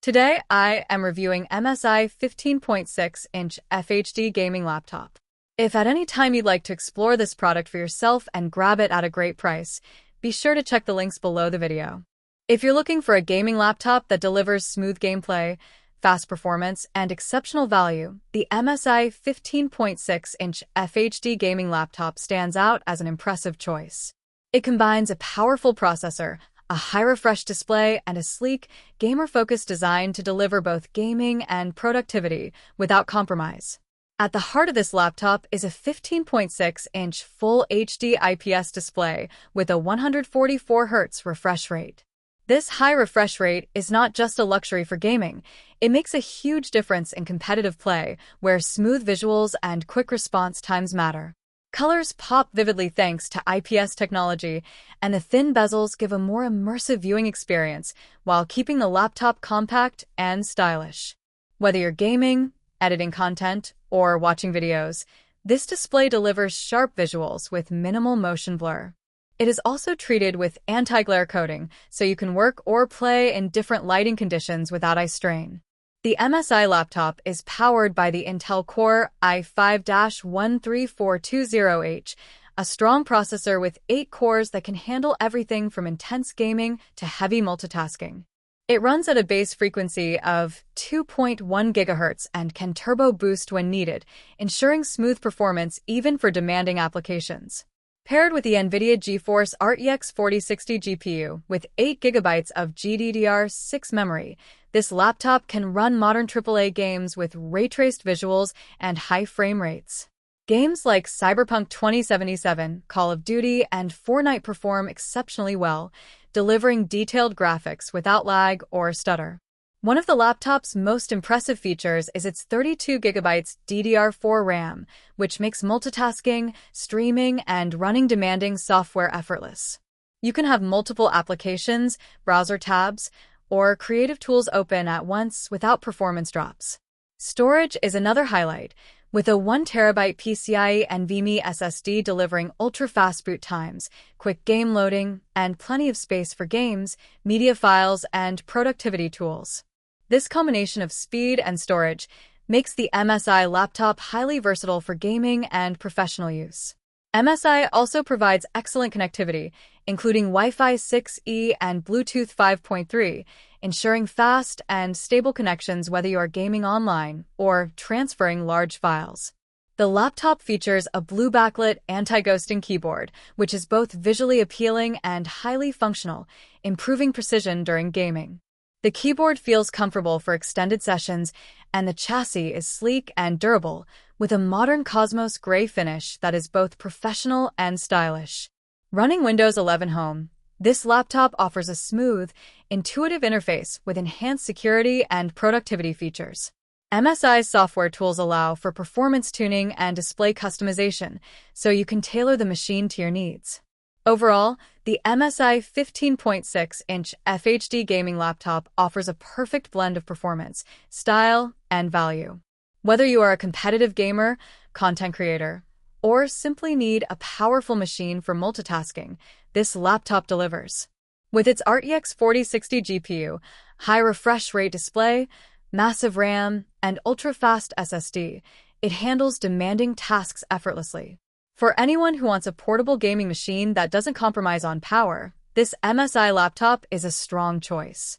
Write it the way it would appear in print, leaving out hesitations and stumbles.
Today, I am reviewing MSI 15.6-inch FHD Gaming Laptop. If at any time you'd like to explore this product for yourself and grab it at a great price, be sure to check the links below the video. If you're looking for a gaming laptop that delivers smooth gameplay, fast performance, and exceptional value, the MSI 15.6-inch FHD Gaming Laptop stands out as an impressive choice. It combines a powerful processor, a high-refresh display, and a sleek, gamer-focused design to deliver both gaming and productivity without compromise. At the heart of this laptop is a 15.6-inch Full HD IPS display with a 144Hz refresh rate. This high refresh rate is not just a luxury for gaming, it makes a huge difference in competitive play, where smooth visuals and quick response times matter. Colors pop vividly thanks to IPS technology, and the thin bezels give a more immersive viewing experience while keeping the laptop compact and stylish. Whether you're gaming, editing content, or watching videos, this display delivers sharp visuals with minimal motion blur. It is also treated with anti-glare coating, so you can work or play in different lighting conditions without eye strain. The MSI laptop is powered by the Intel Core i5-13420H, a strong processor with 8 cores that can handle everything from intense gaming to heavy multitasking. It runs at a base frequency of 2.1 GHz and can turbo boost when needed, ensuring smooth performance even for demanding applications. Paired with the NVIDIA GeForce RTX 4060 GPU with 8 GB of GDDR6 memory, this laptop can run modern AAA games with ray-traced visuals and high frame rates. Games like Cyberpunk 2077, Call of Duty, and Fortnite perform exceptionally well, delivering detailed graphics without lag or stutter. One of the laptop's most impressive features is its 32 GB DDR4 RAM, which makes multitasking, streaming, and running demanding software effortless. You can have multiple applications, browser tabs, or creative tools open at once without performance drops. Storage is another highlight, with a 1 TB PCIe NVMe SSD delivering ultra-fast boot times, quick game loading, and plenty of space for games, media files, and productivity tools. This combination of speed and storage makes the MSI laptop highly versatile for gaming and professional use. MSI also provides excellent connectivity, including Wi-Fi 6E and Bluetooth 5.3, ensuring fast and stable connections whether you are gaming online or transferring large files. The laptop features a blue backlit anti-ghosting keyboard, which is both visually appealing and highly functional, improving precision during gaming. The keyboard feels comfortable for extended sessions, and the chassis is sleek and durable, with a modern Cosmos gray finish that is both professional and stylish. Running Windows 11 Home, this laptop offers a smooth, intuitive interface with enhanced security and productivity features. MSI's software tools allow for performance tuning and display customization, so you can tailor the machine to your needs. Overall, the MSI 15.6-inch FHD gaming laptop offers a perfect blend of performance, style, and value. Whether you are a competitive gamer, content creator, or simply need a powerful machine for multitasking, this laptop delivers. With its RTX 4060 GPU, high refresh rate display, massive RAM, and ultra-fast SSD, it handles demanding tasks effortlessly. For anyone who wants a portable gaming machine that doesn't compromise on power, this MSI laptop is a strong choice.